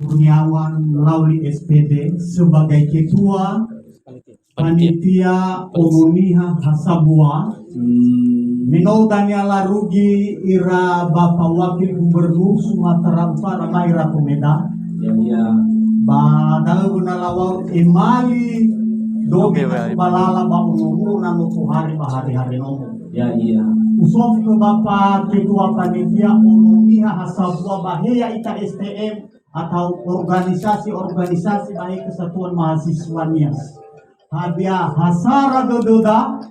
Kurniawan Lauli SPD sebagai Ketua Panitia Umuniha Hasabua. Minodanya larugi ira Bapak Wakil Gubernur Sumatera Utara Maira Pemeda. Badal gunalawau imali dobi balala ba umuna no hari bahari-hari nomo. Usof ke Bapak Ketua Panitia Umuniha Hasabua bahaya ita STM atau organisasi-organisasi baik kesatuan mahasiswa Nias. Hadia hasara dododa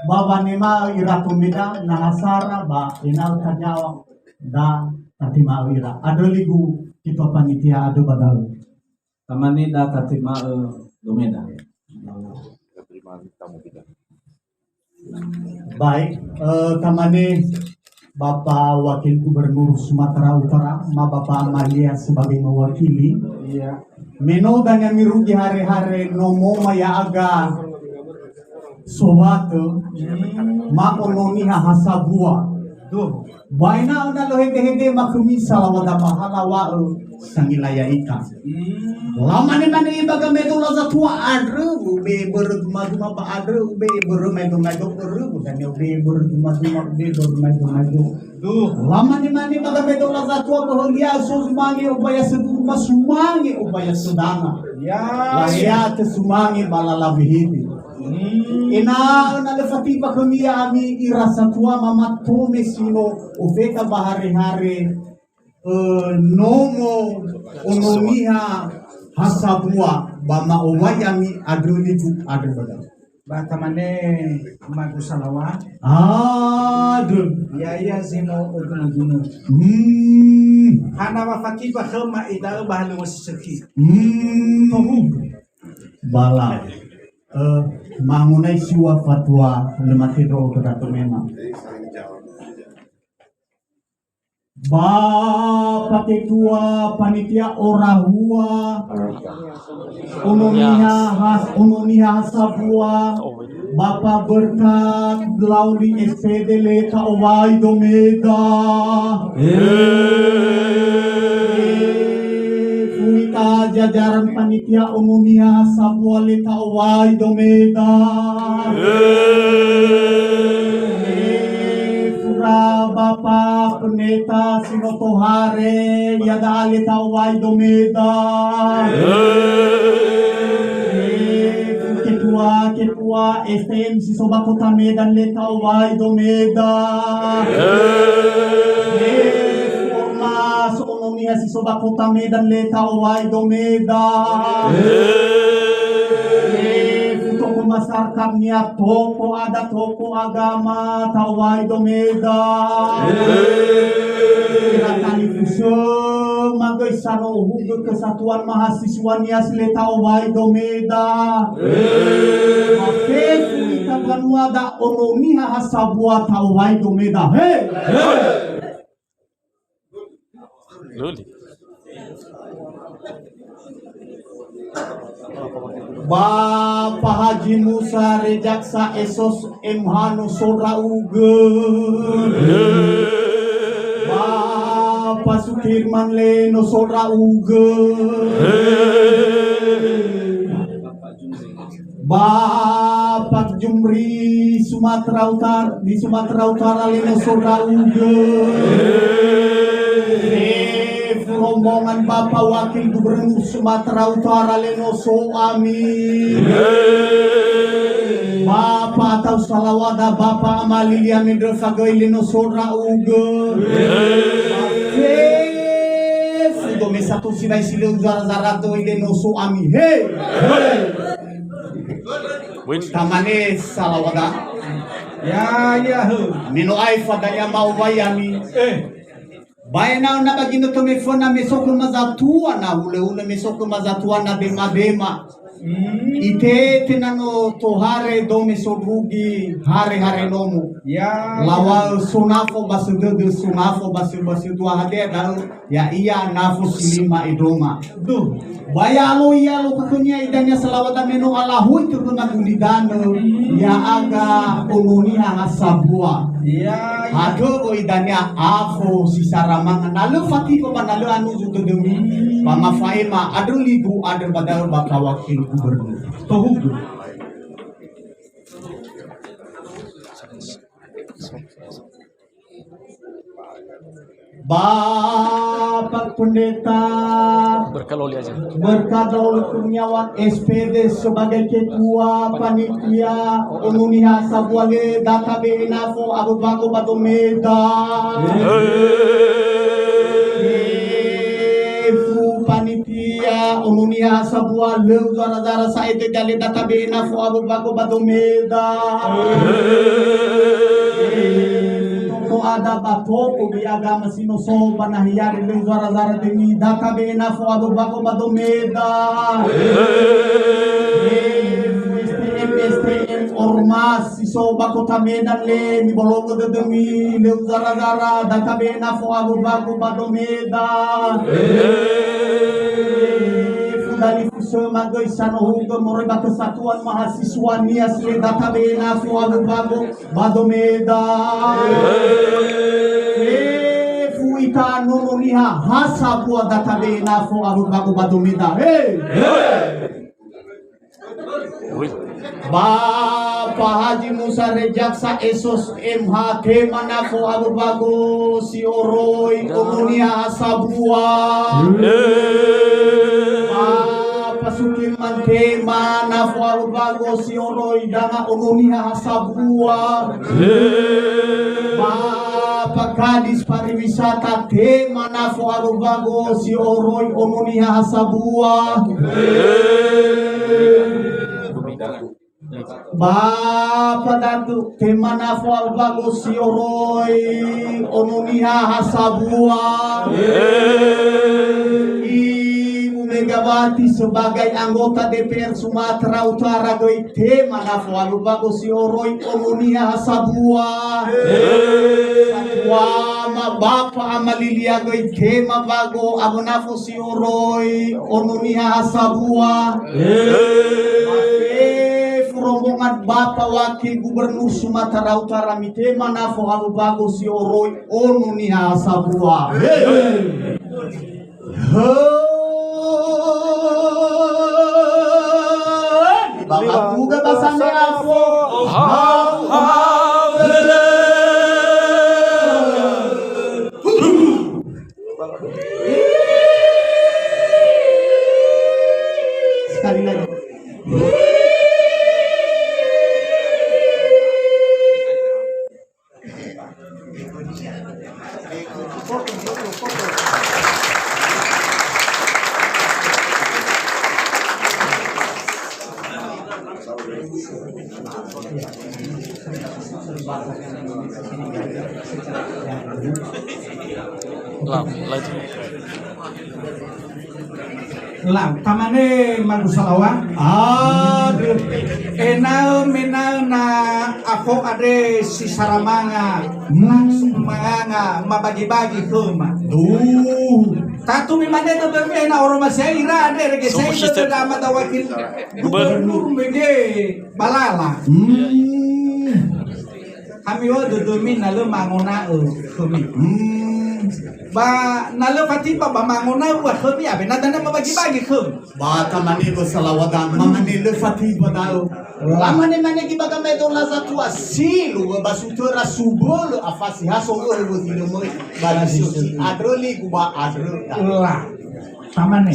baba nema ira pemeda na hasara ba inal kajawa da tatima ira adoligu kita panitia adu badal tamani da tatima domeda. Baik, tamane Bapak Wakil Gubernur Sumatera Utara, ma Bapak Amalia sebagai mewakili. Iya. Meno dengan mirugi hari-hari nomo maya aga sobato ma ononiha hasabua. Duh, baina una lohede-hede makumisa lawada mahala wa sangilaya ika. Lama ni mana ibaga medo laza tua adre ube berduma-duma ba adre ube bermedo-medo beru dan ube berduma-duma ube bermedo-medo. Duh, lama ni mana ibaga medo laza tua bahagia sumangi ubaya seduma sumangi ubaya sedana. Ya sumangi balala bihidi. Ina nalefati bakamia ami irasa tua mama tome sino ufeka bahari-hari nomo onomiha hasabua bama owayami aduli tu adul Batamane magusalawa. Adul. Ya zino oguno. Hana wafaki bahama ida bahalu wasiki. Bala. Mangunai siwa fatwa lemati roh kedatu memang. Bapak Ketua Panitia Orahua Umuniha Hasabua Bapak Berkat Lauli SPD Leta Owai Domeda Fuita jajaran Panitia Umuniha Hasabua Leta Owai Domeda Bapak Pendeta Sinotohare Yada Aleta Owai Domeda Ketua STM Sisoba Kota Medan Leta Owai Domeda Ormas Onomia Sisoba Kota Medan Leta Owai Domeda masyarakatnya toko ada toko agama Tawai Domeda kami fusum magai sano hubung kesatuan mahasiswa Nias Leta Owai Domeda mafefu itakan wada onomiha hasabua Tawai Domeda Bapak Haji Musa Rejaksa Esos Emhanu Sora Uge Bapak Sukirman Leno Sora Uge Bapak Jumri Sumatera Utara di Sumatera Utara Leno Sora Uge rombongan Bapak Wakil Gubernur Sumatera Utara Lenoso Amin Bapak atau salawada Bapak Amalia Mendel Fagai Lenoso Rauge Sudo mesatu sinai silau zara-zarato Lenoso Amin Tamane salawada Ya Mino aifadanya mau bayami Baina na bagino to me fona me soko mazatua na ule mesoko mazatua na bema Ite tinano to hare dome sobugi hare nomu. Ya. Lawa sunafo basu dudu sunafo basu dua hade dal ya iya nafo silima idoma. Duh. Bayalo iya lo kakunya idanya selawatan meno alahu itu kuna gulidano ya aga umunia sabua. Ya. Aduh ko idanya afo sisaramangan lalu fatiko banalu anu jutu demi pamafaima adu ligu adu badal baka wakil gubernur. Tohugu. Bapak Pendeta Berkaloli aja. Berkadol Kurniawan SPD sebagai ketua panitia Umunia Sabuale Data Benafo Abu Bakar Batu Medan. Panitia Umunia Sabuale Zara Saite Jale Data Benafo Abu Bakar Batu Medan. Ada bato ko biaga masino so panahiyari ng zara demi data bena fo abu bako badomeda STM ormas so bako tameda le ni bolongo de demi le zara data bena fo abu bako badomeda dari semagai sanohuga mereka kesatuan mahasiswa nias le data bena fo abu bako badomeda fuita nononiha hasa buat data bena fo abu bako badomeda Bapak Haji Musa Rejaksa Esos MHT Manafo Abu Bago Si Oroi Umunia Sabua Bapak Sukirman Te Manafo Abu Bago Si Oroi Danga Umunia Sabua Bapak Kadis Pariwisata Te Manafo Abu Bago Si Oroi Umunia Sabua Bapak Datu Temana Fual Bagus Sioroi Onomiha Hasabua Ibu Megawati sebagai anggota DPR Sumatera Utara Goi Temana Fual Bagus Sioroi Onomiha Hasabua Wama Bapak Amalilia Goi Tema Bago Abonafo Sioroi Onomiha Hasabua rombongan Bapak Wakil Gubernur Sumatera Utara Mite Manafo Abu Bagus Sioroi Onunia Sabua. Bapak juga basane afo. Sekali lagi. Lah, tamane magusalawa. Aduh, Enal menal na ako ade si Saramanga langsung manganga mabagi-bagi kuma. Tatu mimane to bebe na oro masaira ade rege sai to dama da wakil gubernur mege balala. Kami wa dodomi nalo mangona kumi. Ba nalo pati pa ba mangona wa kumi abe nadana mabagi-bagi kum. Bata manilo salawadan mamanilo fati badao. Lamane mane gibaga meto lazatu asilo basutura subolo afasi haso olo dilo mo badisi adroli kuba adro. Lah, tamane.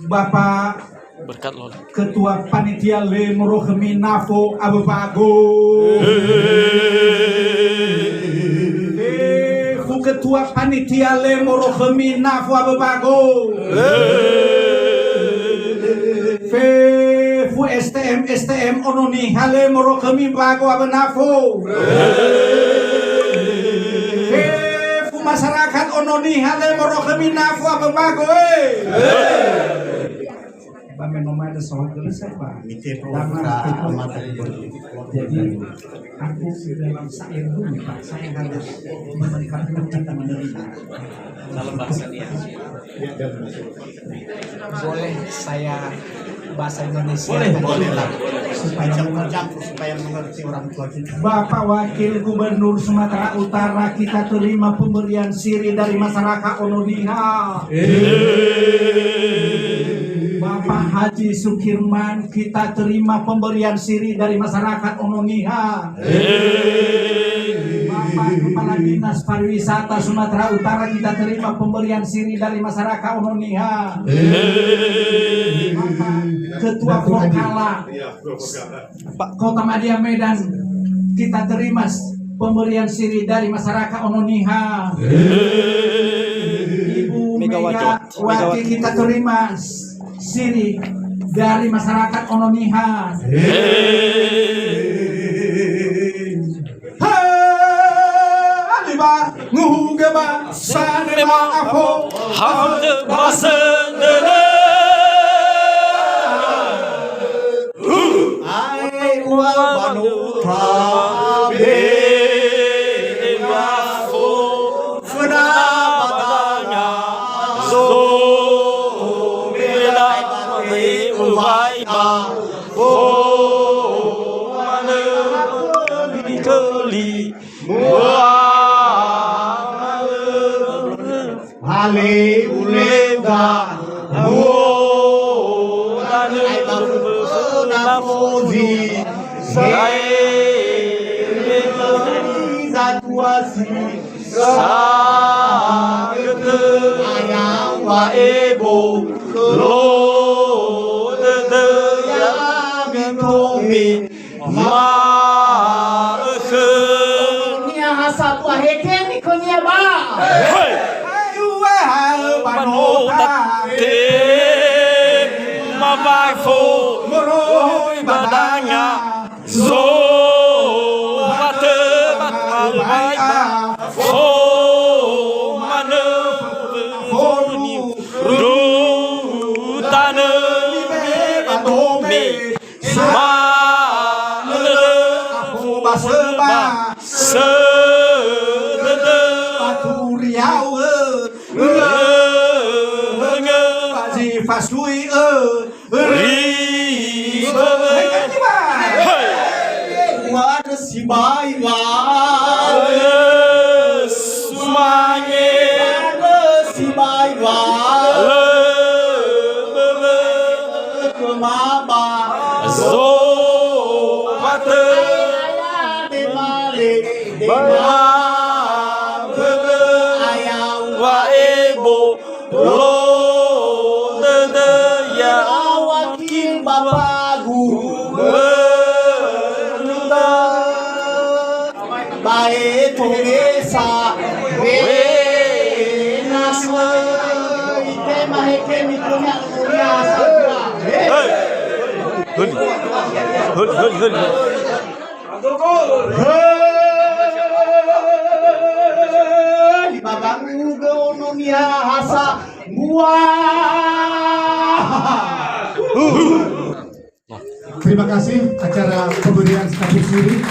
Bapak Berkat lo. Ketua Panitia Le Morohemi Nafo Abu Bago. Ketua Panitia Le Morohemi Nafo Abu Bago. Fu STM Ononi Hale Morohemi Bago Abu Nafo. Fu masyarakat Ononi Hale Morohemi Nafo Abu Bago. Kami nomada soal selesai Pak. Mite Karena provoka itu, mata jadi aku dalam syair dulu Pak, saya harus melengkapi kita menerima. Dalam bahasa dia. Boleh saya bahasa Indonesia? boleh lah. Supaya Supaya mengerti orang tua kita. Bapak Wakil Gubernur Sumatera Utara, kita terima pemberian siri dari masyarakat Ononiha. Bapak Haji Sukirman, kita terima pemberian siri dari masyarakat Ononiha. Bapak Kepala Dinas Pariwisata Sumatera Utara, kita terima pemberian siri dari masyarakat Ononiha. Bapak Ketua Vokala Pak Kota Madia Medan, kita terima pemberian siri dari masyarakat Ononiha. Ibu Megawati, kita terima siri dari masyarakat Ononiha. Halima ngugaba sanema afo Hamde basendele. Ai ua banutrabe Ngafo funa badanya zo bela mati uwai ba o mane keli mua hale ulega o dane na fozi zatuasi Sagete ayang wa ebo lo de ya mitomi ma ke nia hasat wa hekeni konia ba manota te ma vai fo moroi badanya zo bate batwai fo mane fonu ru tane batomi ma Baseba se Baturiau Bazi Fasui wa si bai wa Sumanye si bai wa mama zo bate de male de ayang wa ebo lo de ya awakin bapagu bae Teresa we naswa ite maheke mikunya kunya sabra hul Babang Ugonomia hasa gua. Terima kasih acara pemberian status siri